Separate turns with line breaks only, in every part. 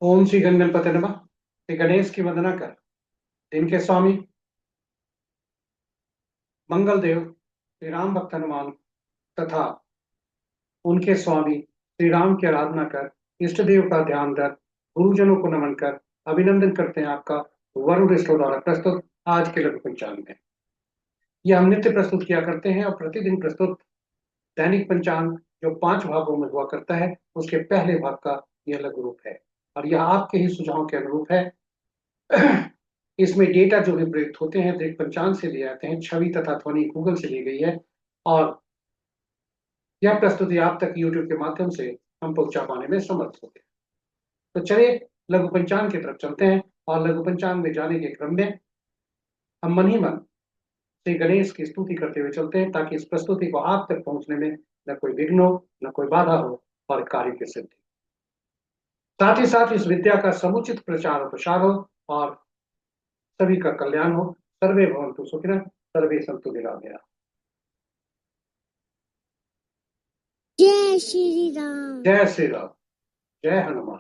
ओम श्री गणपते नमः। श्री गणेश की वंदना कर दिन के स्वामी मंगल देव श्री राम भक्त हनुमान तथा उनके स्वामी श्री राम की आराधना कर इष्ट देव का ध्यान कर गुरुजनों को नमन कर अभिनंदन करते हैं आपका वरुण स्टोर द्वारा प्रस्तुत आज के लघु पंचांग में। यह हम नित्य प्रस्तुत किया करते हैं और प्रतिदिन प्रस्तुत दैनिक पंचांग जो 5 भागों में हुआ करता है उसके पहले भाग का यह लघु रूप है और यह आपके ही सुझाव के अनुरूप है। इसमें डेटा जो भी प्रयुक्त होते हैं दैनिक पंचांग से लिए जाते हैं, छवि तथा ध्वनि गूगल से ली गई है और यह प्रस्तुति आप तक यूट्यूब के माध्यम से हम पहुंचा पाने में समर्थ होते हैं। तो चलिए लघु पंचांग की तरफ चलते हैं और लघु पंचांग में जाने के क्रम में हम मन ही मन श्री गणेश की स्तुति करते हुए चलते हैं ताकि इस प्रस्तुति को आप तक पहुंचने में न कोई विघ्न हो न कोई बाधा हो और कार्य की सिद्धि, साथ ही साथ इस विद्या का समुचित प्रचार और प्रसार हो और सभी का कल्याण हो। सर्वे भवन्तु सुखिनः, सर्वे सन्तु निरामया।
जय श्री राम।
जय श्री राम। जय हनुमान।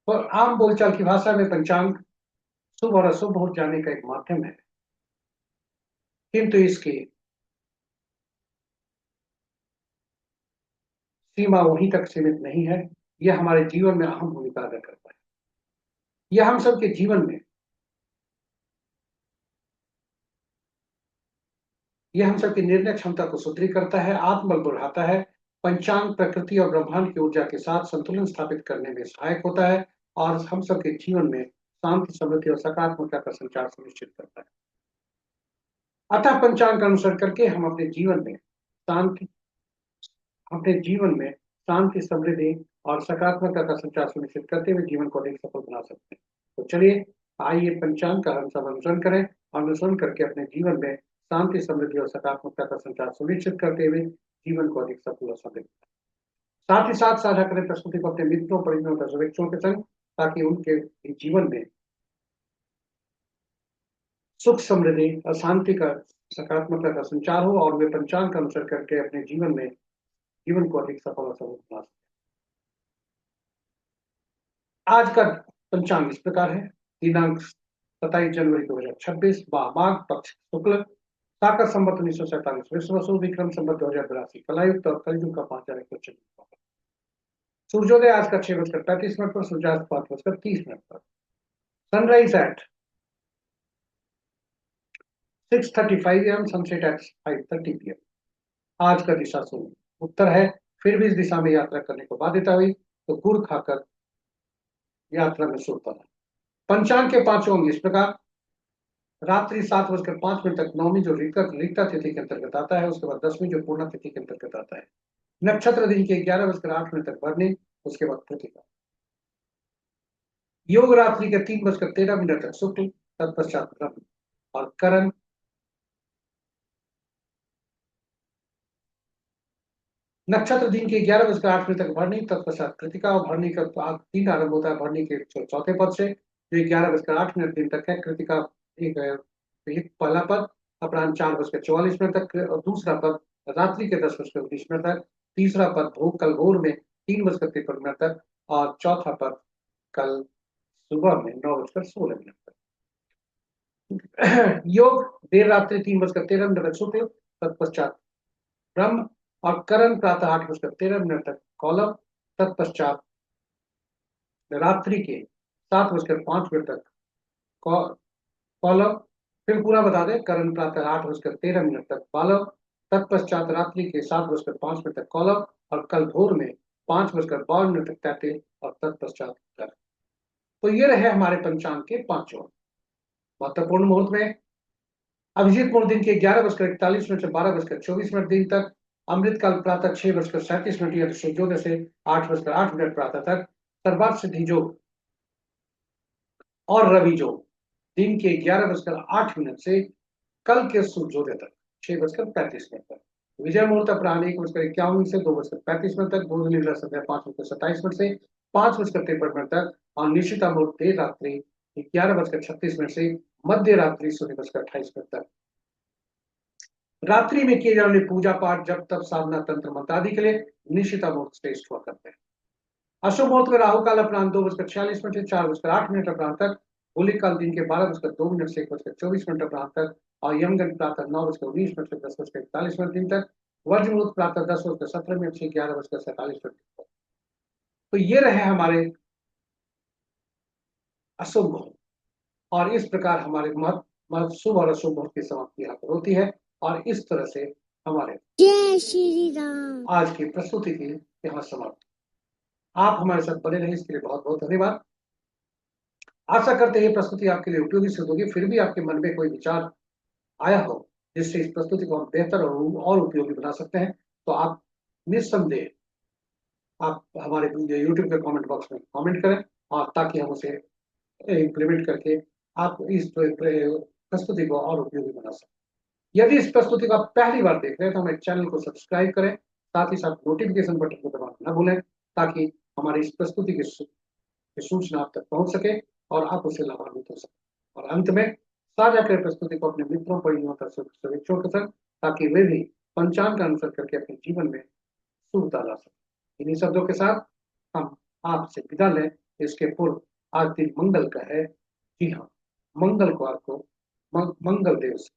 और आम बोलचाल की भाषा में पंचांग शुभ और अशुभ हो जाने का एक माध्यम है, किंतु इसकी सीमा वहीं तक सीमित नहीं है। यह हमारे जीवन में अहम भूमिका अदा करता है। यह हम सबके जीवन में यह हम सबकी निर्णय क्षमता को सुदृढ़ करता है, आत्मबल बढ़ाता है। पंचांग प्रकृति और ब्रह्मांड की ऊर्जा के साथ संतुलन स्थापित करने में सहायक होता है और हम सबके जीवन में शांति, समृद्धि और सकारात्मकता का संचार सुनिश्चित करता है। अतः पंचांग का अनुसरण करके हम अपने जीवन में शांति, समृद्धि और सकारात्मकता का संचार सुनिश्चित करते हुए जीवन को अधिक सफल बना सकते हैं। तो चलिए आइए पंचांग का हम सब अनुसरण करें और अनुसरण करके अपने जीवन में शांति, समृद्धि और सकारात्मकता का संचार सुनिश्चित करते हुए जीवन को अधिक सफल और समृद्ध, साथ ही साथ साझा करें प्रस्तुति को अपने मित्रों, परिजनों तथा शुभेच्छुओं के संग ताकि उनके जीवन में सुख, समृद्धि और शांति का, सकारात्मकता का संचार हो और वे पंचांग का अनुसरण करके अपने जीवन को अधिक सफल और समृद्ध बना सकें। आज का पंचांग इस प्रकार है। दिनांक 27 जनवरी 2026, माघ पक्ष शुक्ल, साकर संवत 1947 विश्व वसु, विक्रम संवत 2082 कलायुक्त और कलयुग का 5125। सूर्योदय आज का 6:35 पर, सूर्यास्त 5:30 पर। Sunrise at 6:35 AM, sunset at 5:30 PM। आज का दिशा शून्य उत्तर है। फिर भी इस दिशा में यात्रा करने को बाध्यता हुई तो गुड़ खाकर यात्रा में शुभता है। पंचांग के 5 अंग इस प्रकार। रात्रि 7:05 तक नौमी जो ऋक्ता तिथि के अंतर्गत आता है, उसके बाद 10वीं जो पूर्णा तिथि के अंतर्गत आता है। नक्षत्र दिन के 11:08 तक भरने, उसके बाद कृतिका। योग रात्रि के 3:13 तक शुक्ल, तत्पश्चात ब्रह्म और करण। नक्षत्र दिन के 11:08 तक भरनी, तत्पश्चात कृतिका और भरनी का दिन आरंभ होता है भरनी के चौथे पद से जो 11:08 दिन तक है। कृतिका एक पहला पद अपराह्न 4:44 तक और दूसरा पद रात्रि के 10:19 तक। तीसरा पद कल भोर में 3:53 तक और चौथा पद कल सुबह में 9:16 तक। योग देर रात्रि 3:13 तक शुक्ल, तत्पश्चात ब्रह्म और करण प्रातः 8:13 तक कौलव, तत्पश्चात रात्रि के 7:05 तक कौलव। फिर पूरा बता दें, करण प्रातः 8:13 तक बालव, तत्पश्चात रात्रि के 7:05 तक कौलव और कल भोर में 5:52 तक तैतिल और तत्पश्चात कर। तो ये रहे हमारे पंचांग के 5 महत्वपूर्ण मुहूर्त में। अभिजीत मुहूर्त दिन के 11:41 से 12:24 दिन तक। अमृतकाल प्रातः 6:37 या सूर्योदय से 8:08 प्रातः तक। सर्वार्थ सिद्धि योग और रवि योग दिन के 11:08 से कल के सूर्योदय तक 6:35 तक। विजय मुहूर्त अपराह्न 1:51 से 2:35 तक। बुध निर्णय संध्या 5:27 से 5:53 तक और निशिता मुहूर्त देर रात्रि 11:36 से मध्य रात्रि 0:28 तक। रात्रि में किए जाने पूजा पाठ, जब तब, साधना, तंत्र मंत्र आदि के लिए निशिता मुहूर्त श्रेष्ठ हुआ करते हैं। अशुभ मुहूर्त में राहु काल अपराह्न 2:46 से 4:08 अपराह्न तक, होली काल दिन के 12:02 से 1:24 अपराह्न तक, और यमगंड प्रातः 9:19 से 10:41 दिन तक, वर्ज मुहूर्त प्रातः 10:17 से 11:47 तक। तो ये रहे हमारे अशुभ मुहूर्त, और इस प्रकार हमारे शुभ और अशुभ मुहूर्त की समाप्ति यहाँ पर होती है, और इस तरह से हमारे
जय श्री राम।
आज की प्रस्तुति की यहाँ समाप्ति। आप हमारे साथ बने रहे, इसके लिए बहुत बहुत धन्यवाद। आशा करते हैं प्रस्तुति आपके लिए उपयोगी सिद्ध होगी। फिर भी आपके मन में कोई विचार आया हो जिससे इस प्रस्तुति को हम बेहतर और उपयोगी बना सकते हैं, तो आप निस्संदेह आप हमारे यूट्यूब के कमेंट बॉक्स में कमेंट करें, और ताकि हम उसे इम्प्लीमेंट करके आप इस प्रस्तुति को और उपयोगी बना सकें। यदि इस प्रस्तुति को आप पहली बार देख रहे हैं तो हमारे चैनल को सब्सक्राइब करें, साथ ही साथ नोटिफिकेशन बटन को दबाना न भूलें, ताकि हमारी इस प्रस्तुति की सूचना आप तक पहुंच सके और आप उसे लाभान्वित हो सके। और अंत में साझा करें प्रस्तुति को अपने मित्रों, परिजनों तक सदस्यों के संग, ताकि वे भी पंचांग का अनुसरण करके अपने जीवन में शुभता ला सके। इन्हीं शब्दों के साथ हम आपसे विदा लें। इसके पूर्व आज दिन मंगल का है। जी हाँ, मंगल को आपको मंगल देव से,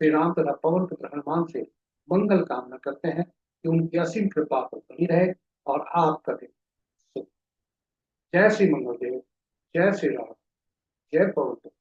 श्री राम तथा पवन पुत्र हनुमान से मंगल कामना करते हैं कि उनकी असीम कृपा पर बनी रहे और आपका दिन शुभ। जय श्री मंगल देव, जय श्री राम, जय पवन पुत्र।